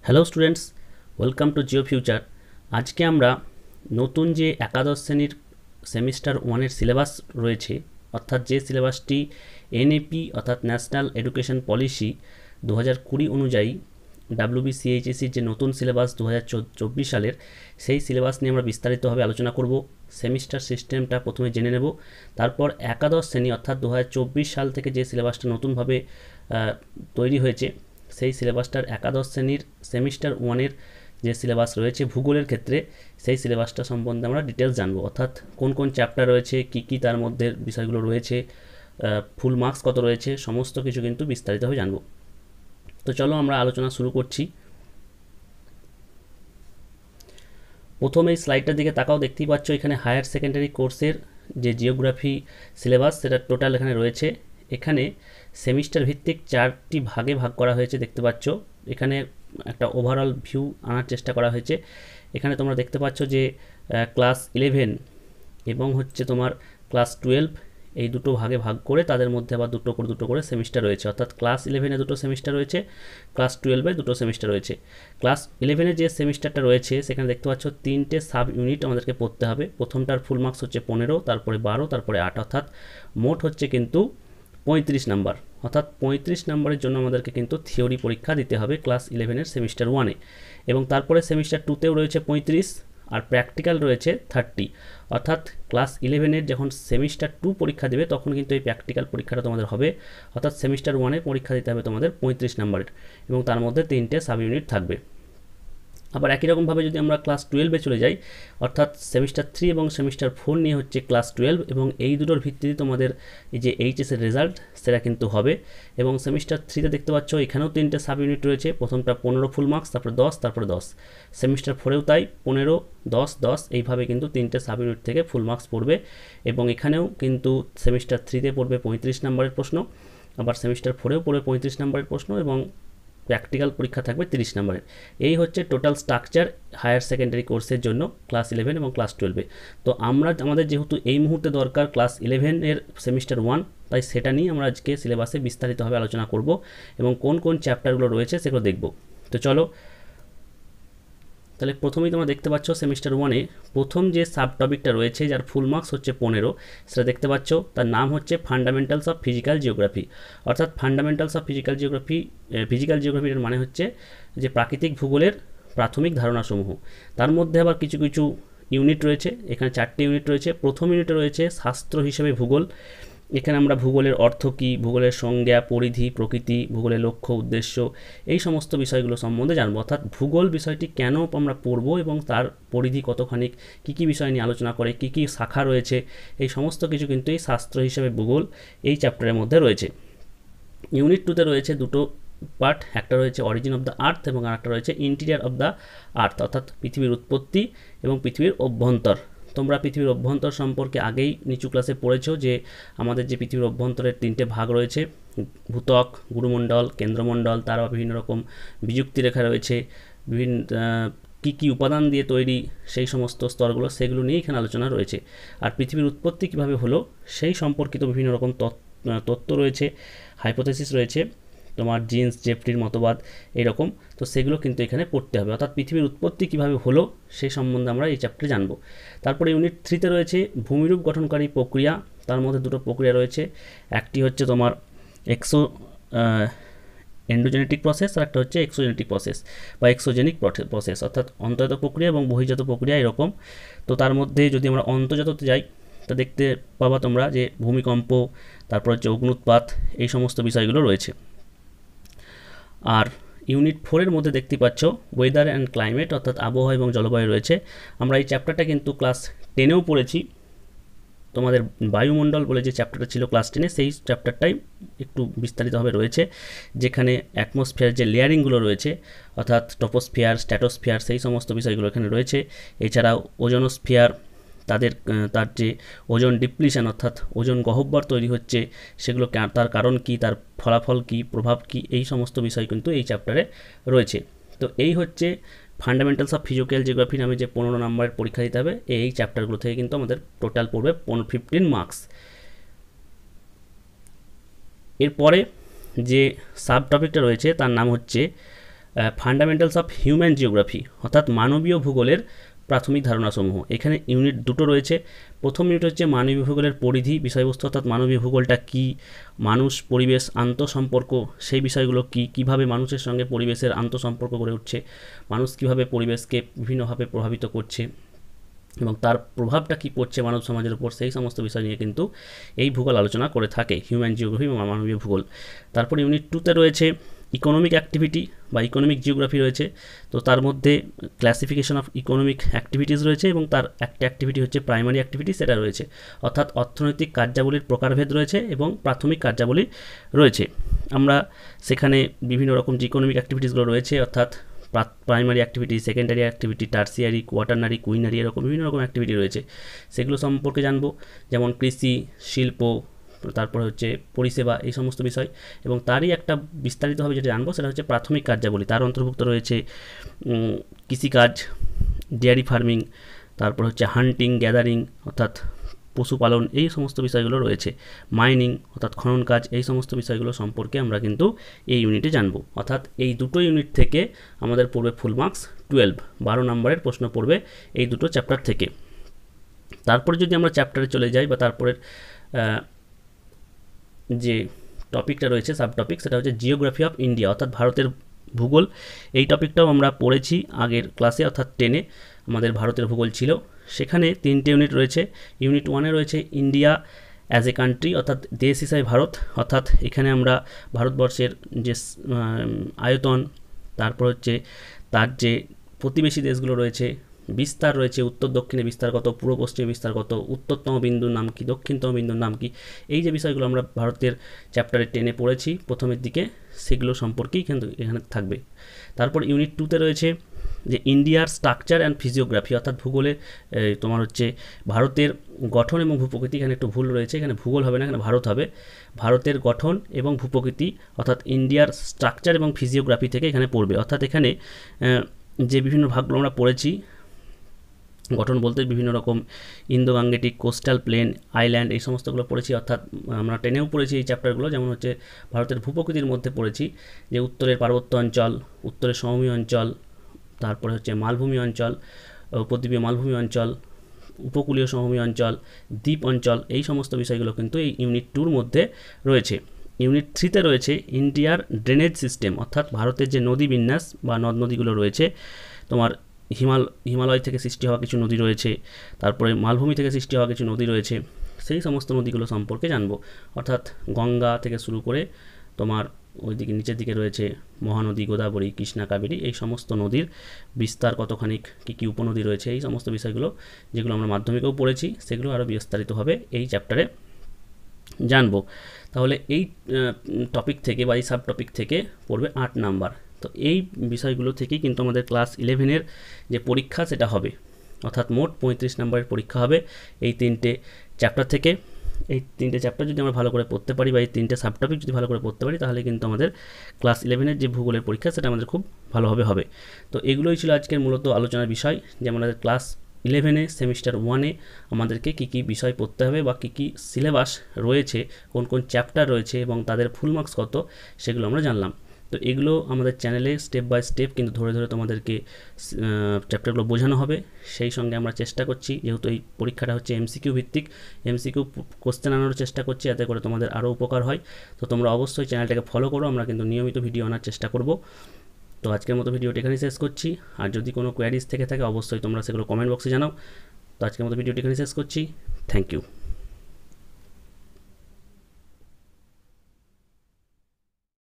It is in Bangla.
Hello students, welcome to Jio future. আজকে আমরা নতুন যে একাদশ শ্রেণীর সেমিস্টার ওয়ানের সিলেবাস রয়েছে, অর্থাৎ যে সিলেবাসটি এনএপি অর্থাৎ ন্যাশনাল এডুকেশন পলিসি 2020 অনুযায়ী ডাব্লিউবিসিএইচএসির যে নতুন সিলেবাস 2024 সালের, সেই সিলেবাস নিয়ে আমরা বিস্তারিতভাবে আলোচনা করব। সেমিস্টার সিস্টেমটা প্রথমে জেনে নেব, তারপর একাদশ শ্রেণী অর্থাৎ 2024 সাল থেকে যে সিলেবাসটা নতুনভাবে তৈরি হয়েছে, সেই সিলেবাসটার একাদশ শ্রেণীর সেমিস্টার ওয়ানের যে সিলেবাস রয়েছে ভূগোলের ক্ষেত্রে, সেই সিলেবাসটা সম্বন্ধে আমরা ডিটেলস জানবো। অর্থাৎ কোন কোন চ্যাপ্টার রয়েছে, কী কী তার মধ্যে বিষয়গুলো রয়েছে, ফুল মার্কস কত রয়েছে, সমস্ত কিছু কিন্তু বিস্তারিতভাবে জানবো। তো চলো আমরা আলোচনা শুরু করছি। প্রথম এই স্লাইডটার দিকে তাকাও, দেখতেই পাচ্ছ এখানে হায়ার সেকেন্ডারি কোর্সের যে জিওগ্রাফি সিলেবাস সেটা টোটাল এখানে রয়েছে। এখানে সেমিস্টার ভিত্তিক 4টি ভাগে ভাগ করা হয়েছে, দেখতে পাচ্ছ। এখানে একটা ওভারঅল ভিউ আনার চেষ্টা করা হয়েছে। এখানে তোমরা দেখতে পাচ্ছ যে ক্লাস 11 এবং হচ্ছে তোমার ক্লাস 12, এই দুটো ভাগে ভাগ করে তাদের মধ্যে আবার দুটো করে সেমিস্টার রয়েছে। অর্থাৎ ক্লাস 11-এ দুটো সেমিস্টার রয়েছে, ক্লাস 12-এ দুটো সেমিস্টার রয়েছে। ক্লাস 11-এ যে সেমিস্টারটা রয়েছে সেখানে দেখতে পাচ্ছ 3টে সাব ইউনিট আমাদেরকে পড়তে হবে। প্রথমটার ফুল মার্কস হচ্ছে 15, তারপরে 12, তারপরে 8, অর্থাৎ মোট হচ্ছে কিন্তু 35 নাম্বার। অর্থাৎ 35 নাম্বারের জন্য আমাদেরকে কিন্তু থিওরি পরীক্ষা দিতে হবে ক্লাস 11-এর সেমিস্টার 1-এ, এবং তারপরে সেমিস্টার 2-তেও রয়েছে 35, আর প্র্যাকটিক্যাল রয়েছে 30। অর্থাৎ ক্লাস 11-এর যখন সেমিস্টার 2 পরীক্ষা দেবে তখন কিন্তু এই প্র্যাকটিক্যাল পরীক্ষাটা তোমাদের হবে। অর্থাৎ সেমিস্টার 1-এ পরীক্ষা দিতে হবে তোমাদের 35 নাম্বারের, এবং তার মধ্যে 3টে সাব ইউনিট থাকবে। আবার একই রকমভাবে যদি আমরা ক্লাস 12-এ চলে যাই, অর্থাৎ সেমিস্টার 3 এবং সেমিস্টার 4 নিয়ে হচ্ছে ক্লাস 12, এবং এই দুটোর ভিত্তিতে তোমাদের এই যে এইচএসের রেজাল্ট সেটা কিন্তু হবে। এবং সেমিস্টার 3-তে দেখতে পাচ্ছ এখানেও 3টে সাব ইউনিট রয়েছে। প্রথমটা 15 ফুল মার্কস, তারপরে 10, তারপরে 10। সেমিস্টার 4-এও তাই 15, 10, 10, এইভাবে কিন্তু 3টে সাব ইউনিট থেকে ফুল মার্কস পড়বে। এবং এখানেও কিন্তু সেমিস্টার 3-তে পড়বে 35 নাম্বারের প্রশ্ন, আবার সেমিস্টার 4-এও পড়বে 35 নাম্বারের প্রশ্ন, এবং প্র্যাকটিক্যাল পরীক্ষা থাকবে 30 নাম্বারের। এই হচ্ছে টোটাল স্ট্রাকচার হায়ার সেকেন্ডারি কোর্সের জন্য ক্লাস 11 এবং ক্লাস 12-এ। তো আমাদের যেহেতু এই মুহূর্তে দরকার ক্লাস 11-এর সেমিস্টার 1, তাই সেটা নিয়ে আমরা আজকে সিলেবাসে বিস্তারিতভাবে আলোচনা করব এবং কোন কোন চ্যাপ্টারগুলো রয়েছে সেগুলো দেখব। তো চলো, তাহলে প্রথমেই তোমরা দেখতে পাচ্ছ সেমিস্টার 1-এ প্রথম যে সাব টপিকটা রয়েছে যার ফুল মার্কস হচ্ছে 15, সেটা দেখতে পাচ্ছ, তার নাম হচ্ছে ফান্ডামেন্টালস অফ ফিজিক্যাল জিওগ্রাফি। অর্থাৎ ফান্ডামেন্টালস অফ ফিজিক্যাল জিওগ্রাফির মানে হচ্ছে যে প্রাকৃতিক ভূগোলের প্রাথমিক ধারণাসমূহ। তার মধ্যে আবার কিছু কিছু ইউনিট রয়েছে, এখানে 4টে ইউনিট রয়েছে। প্রথম ইউনিটে রয়েছে শাস্ত্র হিসেবে ভূগোল। এখানে আমরা ভূগোলের অর্থ কী, ভূগোলের সংজ্ঞা, পরিধি, প্রকৃতি, ভূগোলের লক্ষ্য, উদ্দেশ্য, এই সমস্ত বিষয়গুলো সম্বন্ধে জানবো। অর্থাৎ ভূগোল বিষয়টি কেন আমরা পড়বো এবং তার পরিধি কতখানি, কী কী বিষয় নিয়ে আলোচনা করে, কী কী শাখা রয়েছে, এই সমস্ত কিছু কিন্তু এই শাস্ত্র হিসেবে ভূগোল এই চ্যাপ্টারের মধ্যে রয়েছে। ইউনিট 2-তে রয়েছে দুটো পার্ট, একটা রয়েছে অরিজিন অফ দ্য আর্থ এবং আরেকটা রয়েছে ইন্টিরিয়ার অফ দ্য আর্থ, অর্থাৎ পৃথিবীর উৎপত্তি এবং পৃথিবীর অভ্যন্তর। তোমরা পৃথিবীর অভ্যন্তর সম্পর্কে আগেই নিচু ক্লাসে পড়েছো যে আমাদের যে পৃথিবীর অভ্যন্তরের 3টে ভাগ রয়েছে, ভূত্বক, গুরুমণ্ডল, কেন্দ্রমণ্ডল, তারও বিভিন্ন রকম বিযুক্তি রেখা রয়েছে, বিভিন্ন কী কী উপাদান দিয়ে তৈরি সেই সমস্ত স্তরগুলো, সেগুলো নিয়ে এখানে আলোচনা রয়েছে। আর পৃথিবীর উৎপত্তি কীভাবে হলো সেই সম্পর্কিত বিভিন্ন রকম তত্ত্ব রয়েছে, হাইপোথেসিস রয়েছে, তোমার জিন্স জেফ্রির মতবাদ এইরকম। তো সেগুলো কিন্তু এখানে পড়তে হবে। অর্থাৎ পৃথিবীর উৎপত্তি কীভাবে হলো সেই সম্বন্ধে আমরা এই চ্যাপ্টারে জানবো। তারপরে ইউনিট 3-তে রয়েছে ভূমিরূপ গঠনকারী প্রক্রিয়া। তার মধ্যে দুটো প্রক্রিয়া রয়েছে, একটি হচ্ছে তোমার এন্ডোজেনেটিক প্রসেস, আর একটা হচ্ছে এক্সোজেনেটিক প্রসেস বা এক্সোজেনিক প্রসেস, অর্থাৎ অন্তর্জাত প্রক্রিয়া এবং বহির্জাত প্রক্রিয়া এরকম। তো তার মধ্যে যদি আমরা অন্তর্জাততে যাই তা দেখতে পাবা তোমরা যে ভূমিকম্প, তারপর হচ্ছে অগ্নুৎপাত, এই সমস্ত বিষয়গুলো রয়েছে। আর ইউনিট 4-এর মধ্যে দেখতে পাচ্ছ ওয়েদার অ্যান্ড ক্লাইমেট, অর্থাৎ আবহাওয়া এবং জলবায়ু রয়েছে। আমরা এই চ্যাপ্টারটা কিন্তু ক্লাস 10-এও পড়েছি। তোমাদের বায়ুমণ্ডল বলে যে চ্যাপ্টারটা ছিল ক্লাস 10-এ, সেই চ্যাপ্টারটাই একটু বিস্তারিতভাবে রয়েছে, যেখানে অ্যাটমসফিয়ার যে লেয়ারিংগুলো রয়েছে, অর্থাৎ টপোস্ফিয়ার, স্ট্র্যাটোস্ফিয়ার, সেই সমস্ত বিষয়গুলো এখানে রয়েছে। এছাড়াও ওজোনোস্ফিয়ার, তার যে ওজন ডিপ্লিশন, অর্থাৎ ওজন গহ্বর তৈরি হচ্ছে, সেগুলো তার কারণ কি, তার ফলাফল কি, প্রভাব কি, এই সমস্ত বিষয় কিন্তু এই চ্যাপ্টারে রয়েছে। তো এই হচ্ছে ফান্ডামেন্টালস অফ ফিজিক্যাল জিওগ্রাফি নামে যে 15 নম্বরের পরীক্ষা দিতে হবে, এই চ্যাপ্টারগুলো থেকে কিন্তু আমাদের টোটাল পড়বে 15 মার্কস। এরপরে যে সাব টপিকটা রয়েছে তার নাম হচ্ছে ফান্ডামেন্টালস অফ হিউম্যান জিওগ্রাফি, অর্থাৎ মানবীয় ভূগোলের প্রাথমিক ধারণাসমূহ। এখানে ইউনিট দুটো রয়েছে। প্রথম ইউনিট হচ্ছে মানবীয় ভূগোলের পরিধি বিষয়বস্তু, অর্থাৎ মানবীয় ভূগোলটা কী, মানুষ পরিবেশ আন্তঃসম্পর্ক সেই বিষয়গুলো কী, কীভাবে মানুষের সঙ্গে পরিবেশের আন্তঃসম্পর্ক গড়ে উঠছে, মানুষ কীভাবে পরিবেশকে বিভিন্নভাবে প্রভাবিত করছে এবং তার প্রভাবটা কী পড়ছে মানব সমাজের উপর, সেই সমস্ত বিষয় নিয়ে কিন্তু এই ভূগোল আলোচনা করে থাকে, হিউম্যান জিওগ্রাফি বা মানবীয় ভূগোল। তারপর ইউনিট 2তে রয়েছে ইকোনমিক অ্যাক্টিভিটি বা ইকোনমিক জিওগ্রাফি রয়েছে। তো তার মধ্যে ক্লাসিফিকেশন অফ ইকোনমিক অ্যাক্টিভিটিস রয়েছে এবং তার একটা অ্যাক্টিভিটি হচ্ছে প্রাইমারি অ্যাক্টিভিটি, সেটা রয়েছে, অর্থাৎ অর্থনৈতিক কার্যাবলীর প্রকারভেদ রয়েছে এবং প্রাথমিক কার্যাবলী রয়েছে। আমরা সেখানে বিভিন্ন রকম যে ইকোনমিক অ্যাক্টিভিটিসগুলো রয়েছে, অর্থাৎ primary activity, secondary activity, tertiary, quaternary, quinary, এরকম বিভিন্ন রকম অ্যাক্টিভিটি রয়েছে, সেগুলো সম্পর্কে জানবো, যেমন কৃষি, শিল্প, তারপর হচ্ছে পরিষেবা, এই সমস্ত বিষয়। এবং তারই একটা বিস্তারিতভাবে যেটা জানবো সেটা হচ্ছে প্রাথমিক কার্যাবলী। তার অন্তর্ভুক্ত রয়েছে কৃষিকাজ, ডেয়ারি ফার্মিং, তারপর হচ্ছে হান্টিং, গ্যাদারিং অর্থাৎ পশুপালন, এই সমস্ত বিষয়গুলো রয়েছে, মাইনিং অর্থাৎ খনন কাজ, এই সমস্ত বিষয়গুলো সম্পর্কে আমরা কিন্তু এই ইউনিটে জানবো। অর্থাৎ এই দুটো ইউনিট থেকে আমাদের পড়বে ফুল মার্কস 12 নম্বরের প্রশ্ন পড়বে এই দুটো চ্যাপ্টার থেকে। তারপরে যদি আমরা চ্যাপ্টারে চলে যাই বা তারপরের যে টপিকটা রয়েছে সাব টপিক, সেটা হচ্ছে জিওগ্রাফি অফ ইন্ডিয়া অর্থাৎ ভারতের ভূগোল। এই টপিকটাও আমরা পড়েছি আগের ক্লাসে, অর্থাৎ 10-এ আমাদের ভারতের ভূগোল ছিল। সেখানে 3টে ইউনিট রয়েছে। ইউনিট 1-এ রয়েছে ইন্ডিয়া অ্যাজ এ কান্ট্রি অর্থাৎ দেশ হিসাবে ভারত, অর্থাৎ এখানে আমরা ভারতবর্ষের যে আয়তন, তারপর হচ্ছে তার যে প্রতিবেশী দেশগুলো রয়েছে, বিস্তার রয়েছে, উত্তর দক্ষিণে বিস্তার কত, পূর্ব পশ্চিমে বিস্তার কত, উত্তরতম বিন্দুর নাম কি, দক্ষিণতম বিন্দুর নাম কি, এই যে বিষয়গুলো আমরা ভারতের চ্যাপ্টারে 10-এ পড়েছি প্রথমের দিকে, সেগুলো সম্পর্কেই কিন্তু এখানে থাকবে। তারপর ইউনিট 2-তে রয়েছে যে ইন্ডিয়ার স্ট্রাকচার অ্যান্ড ফিজিওগ্রাফি অর্থাৎ ভূগোলে তোমার হচ্ছে ভারতের গঠন এবং ভূপ্রকৃতি। এখানে একটু ভুল রয়েছে, এখানে ভূগোল হবে না, এখানে ভারত হবে। ভারতের গঠন এবং ভূপ্রকৃতি অর্থাৎ ইন্ডিয়ার স্ট্রাকচার এবং ফিজিওগ্রাফি থেকে এখানে পড়বে। অর্থাৎ এখানে যে বিভিন্ন ভাগগুলো আমরা পড়েছি, গঠন বলতে বিভিন্ন রকম Indo Gangetic, coastal plane, island, এই সমস্তগুলো পড়েছি। অর্থাৎ আমরা 10-এও পড়েছি এই চ্যাপ্টারগুলো, যেমন হচ্ছে ভারতের ভূপ্রকৃতির মধ্যে পড়েছি যে উত্তরের পার্বত্য অঞ্চল, উত্তরের সমভূমি অঞ্চল, তারপরে হচ্ছে মালভূমি অঞ্চল, উপদ্বীপীয় মালভূমি অঞ্চল, উপকূলীয় সমভূমি অঞ্চল, দ্বীপ অঞ্চল, এই সমস্ত বিষয়গুলো কিন্তু এই ইউনিট 2-র মধ্যে রয়েছে। ইউনিট 3-তে রয়েছে ইন্ডিয়ার ড্রেনেজ সিস্টেম অর্থাৎ ভারতের যে নদী বিন্যাস বা নদ নদীগুলো রয়েছে, তোমার হিমালয় থেকে সৃষ্টি হওয়া কিছু নদী রয়েছে, তারপরে মালভূমি থেকে সৃষ্টি হওয়া কিছু নদী রয়েছে, সেই সমস্ত নদীগুলো সম্পর্কে জানবো। অর্থাৎ গঙ্গা থেকে শুরু করে তোমার ওইদিকে নিচের দিকে রয়েছে মহানদী, গোদাবরী, কৃষ্ণা, কাবেরী, এই সমস্ত নদীর বিস্তার কতখানিক, কী কী উপনদী রয়েছে, এই সমস্ত বিষয়গুলো যেগুলো আমরা মাধ্যমিকেও পড়েছি, সেগুলো আরও বিস্তারিতভাবে এই চ্যাপ্টারে জানবো। তাহলে এই টপিক থেকে বা এই সাব টপিক থেকে পড়বে 8 নাম্বার। তো এই বিষয়গুলো থেকেই কিন্তু আমাদের ক্লাস 11-এর যে পরীক্ষা সেটা হবে, অর্থাৎ মোট 35 নাম্বারের পরীক্ষা হবে এই 3টে চ্যাপ্টার থেকে। এই 3টে চ্যাপ্টার যদি আমরা ভালো করে পড়তে পারি বা এই 3টে সাব টপিক যদি ভালো করে পড়তে পারি, তাহলে কিন্তু আমাদের ক্লাস 11-এর যে ভূগোলের পরীক্ষা সেটা আমাদের খুব ভালোভাবে হবে। তো এগুলোই ছিল আজকের মূলত আলোচনার বিষয়, যে আমাদের ক্লাস 11-এ সেমিস্টার 1-এ আমাদেরকে কী কী বিষয় পড়তে হবে বা কী কী সিলেবাস রয়েছে, কোন কোন চ্যাপ্টার রয়েছে এবং তাদের ফুল মার্কস কত, সেগুলো আমরা জানলাম। তো এগুলো আমাদের চ্যানেলে স্টেপ বাই স্টেপ কিন্তু ধরে ধরে তোমাদেরকে চ্যাপ্টারগুলো বোঝানো হবে। সেই সঙ্গে আমরা চেষ্টা করছি, যেহেতু এই পরীক্ষাটা হচ্ছে এমসিকিউ ভিত্তিক, এমসিকিউ কোশ্চেন আনার চেষ্টা করছি যাতে করে তোমাদের আরও উপকার হয়। তো তোমরা অবশ্যই চ্যানেলটাকে ফলো করো, আমরা কিন্তু নিয়মিত ভিডিও আনার চেষ্টা করব। তো আজকের মতো ভিডিওটি এখানেই শেষ করছি। আর যদি কোনো কোয়ারিজ থেকে থাকে অবশ্যই তোমরা সেগুলো কমেন্ট বক্সে জানাও। তো আজকের মতো ভিডিওটি এখানেই শেষ করছি। Thank you.